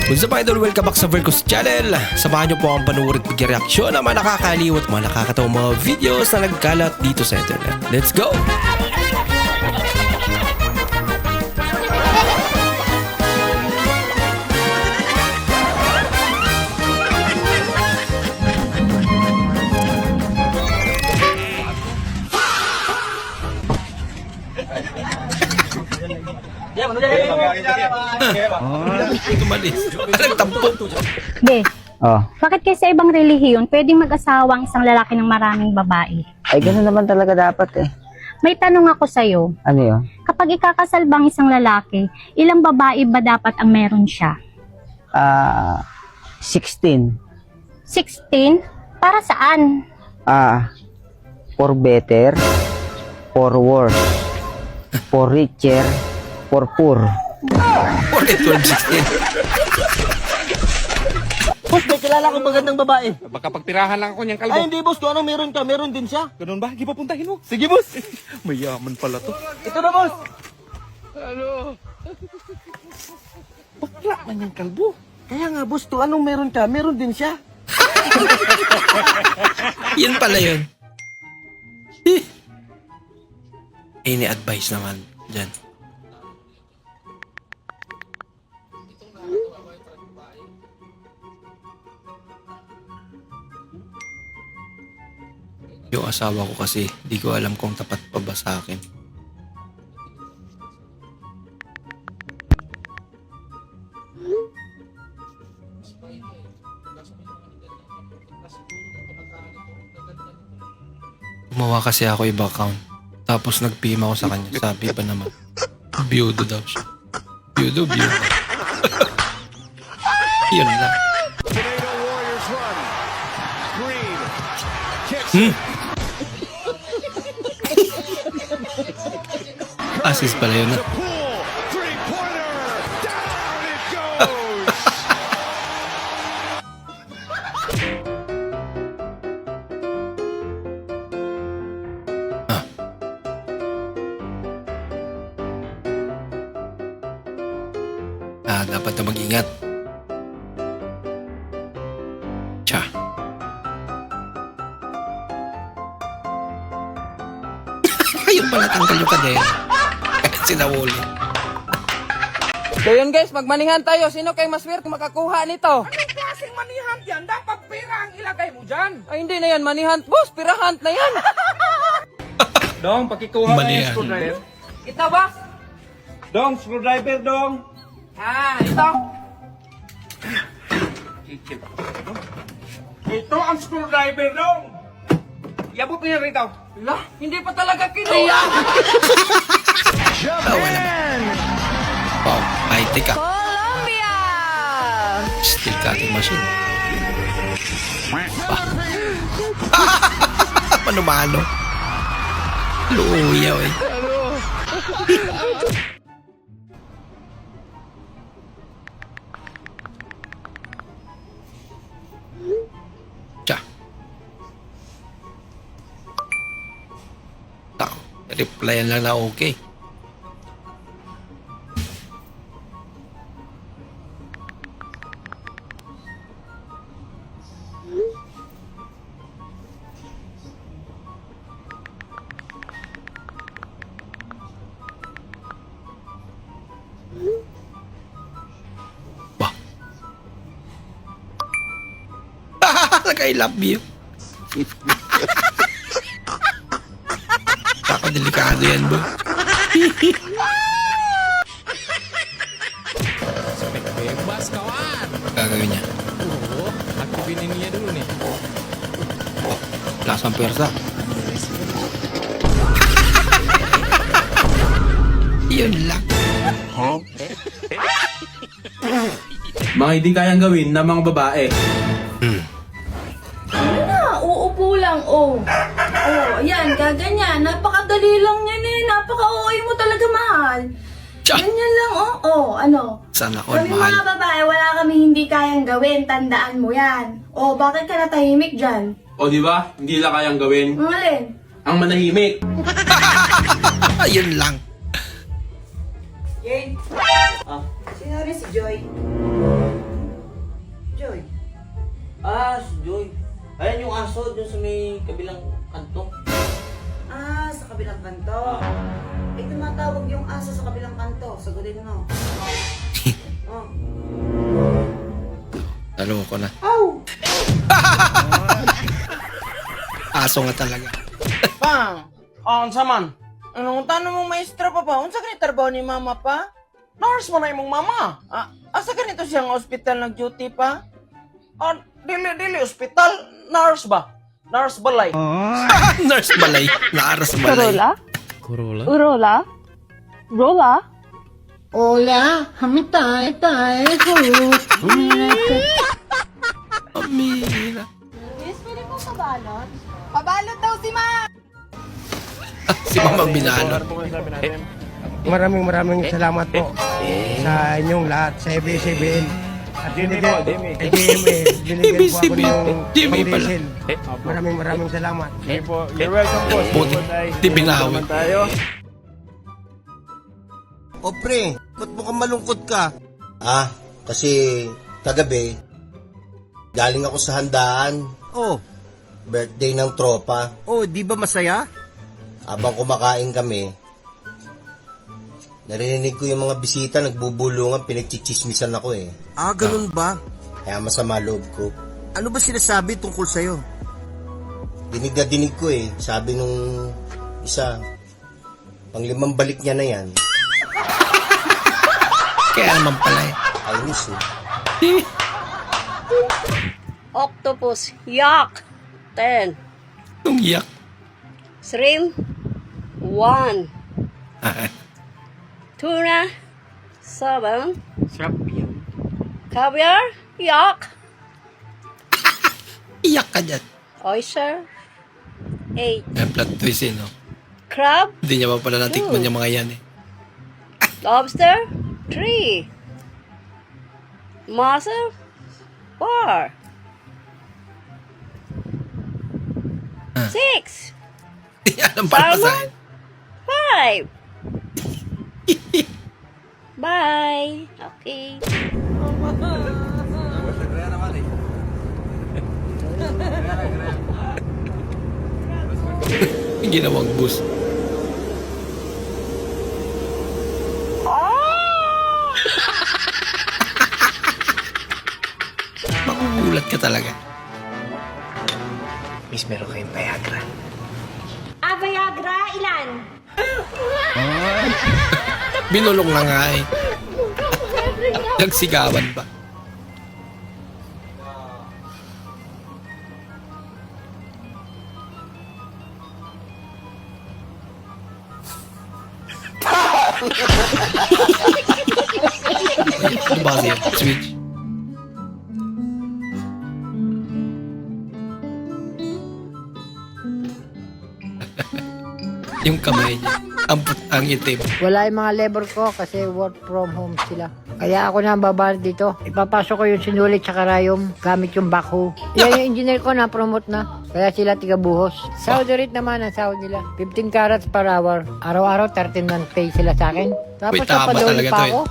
What's up idol? Welcome back sa Vercos Channel. Samahan niyo po ang panuorin at pag-reaksyon ng mga nakakaliw at mga nakakatawang mga videos na nagkalat dito sa internet. Let's go! Tumalis. Alang tampo. Be, Oh, bakit kasi sa ibang relihiyon pwedeng mag-asawa ang isang lalaki ng maraming babae? ay gano'n naman talaga dapat eh. May tanong ako sa'yo, Ano yun? kapag ikakasal bang isang lalaki, ilang babae ba dapat ang meron siya? 16. 16? Para saan? For better, for worse, for richer, for poor. 12-16. Boss, may kilala kong magandang babae. Baka pagtirahan lang ako niyang kalbo. Ay, hindi boss. Kung ano meron ka, meron din siya. Ganun ba? Di pa puntahin mo. Sige, boss. Mayaman pala to. Ito na, boss. Bakla man yung kalbo. Kaya nga, boss, kung anong meron ka, meron din siya. Yun pala yun. Any advice naman dyan? Yung asawa ko kasi, di ko alam kung tapat pa ba sa akin. Gumawa kasi ako iba account. Tapos nag-PM ako sa kanya. Sabi pa naman, biyudo daw siya. Biyudo. Yun lang. Assist pala yun. Dapat na mag-ingat. Tsa. Ayun pala, tanggal yung kadera. Kahit sinawuli. So yun guys, magmanihan tayo. Sino kay maswerte makakuha nito? Anong klaseng manihan yan? Dapat pera ang ilagay mo dyan. Ay hindi na yan, manihan. Boss, pirahan na yan. Dong, pakikuha na Manihan. yung screwdriver. Kita boss? Dong, screwdriver dong. Ito. Ito ang screwdriver dong. Yabot niya rito. Lah, hindi pa talaga kinuha. Tawa naman. Wow, high-tech ah. Colombia! Steel cutting machine. Mano-mano. Luyaw eh. Tsa. Tao, replyan lang na okay. Bah. I love you. Ako delikado yan, bro. Bebas kawan. Gagawin niya. Oo, aktifinin niya dulu nih. Lasang persa. Yun lang. Mga hindi kayang gawin ng mga babae. Uupo lang, oh. Oh, yan, gaganyan. Napakadali lang yan eh. Napaka-OA mo talaga, mahal. Tsa. Ganyan lang, oh. Oh, ano? Sana all Kami mahal. mga babae, wala kami hindi kayang gawin. Tandaan mo yan. Oh, bakit ka natahimik dyan? O di ba? Hindi lang kayang gawin. Ang alin? Ang manahimik. Ayun lang. Sino rin si Joy? Ah, si Joy. Ayan yung aso dun sa may kabilang kanto. Ah, sa kabilang kanto. Eh, tumatawag yung aso sa kabilang kanto. Sagutin mo. Oh. Talo ko na. Ow! Aso nga talaga. Pang, unsa man? Anong tanong mong maestra pa pa? Unsa ganit trabaho ni mama pa? Nurse mo na imong mama. Asa ganito siyang ospital nag-duty pa? Dili ospital, nurse ba? Nurse balay. Nurse balay. Naaras balay. Corolla? Urola? Rola? Amira. Pabalot daw si Ma! Si Mama Binalo. Maraming salamat po sa inyong lahat sa ABS-CBN. At binigyan po ako ng Jimmy pala. foundation. Maraming salamat. You're welcome po. Di binawi. O pre, ba't mukhang malungkot ka? Ah, kasi kagabi, galing ako sa handaan. Oh, Birthday ng tropa. di ba masaya? Habang kumakain kami, narinig ko yung mga bisita nagbubulungan, pinagchichismisan ako eh. Ah, ganun ba? Kaya masama loob ko. Ano ba sinasabi tungkol sa'yo? Dinig na dinig ko eh. Sabi nung isa, panglimang balik niya na yan. Kaya naman pala eh. Ayos eh. Octopus, yak! 10. Yung yak. Shrimp, 1. Tuna, 7. Sarap yun. Caviar, yak! Iyak ka dyan. Oyster, 8. May plot twist eh, no? Crab, Hindi niya pa pala natikman yung mga yan eh. lobster, 3. Mussel, 4. 6. Hindi alam pala sa akin. 5. Bye. Okay. Yung ginawang bus. Makugulat ka talaga. Miss, meron kayong Viagra. Viagra, ilan? Binulong na nga eh. Nagsigawan pa. Ano ba kasi yun? Switch. Yung kamay niya. Ang itim. Wala yung mga labor ko kasi work from home sila. Kaya ako na ang babayad dito. Ipapasok ko yung sinulit sa karayom gamit yung backhoe. Yan yung engineer ko na promote na. Kaya sila tiga-buhos. Saudi rate naman ang sahod nila. 15 carats per hour. Araw-araw 13 month pay sila sa akin. Tapos Uy, tama napadoli talaga pa to eh. ako.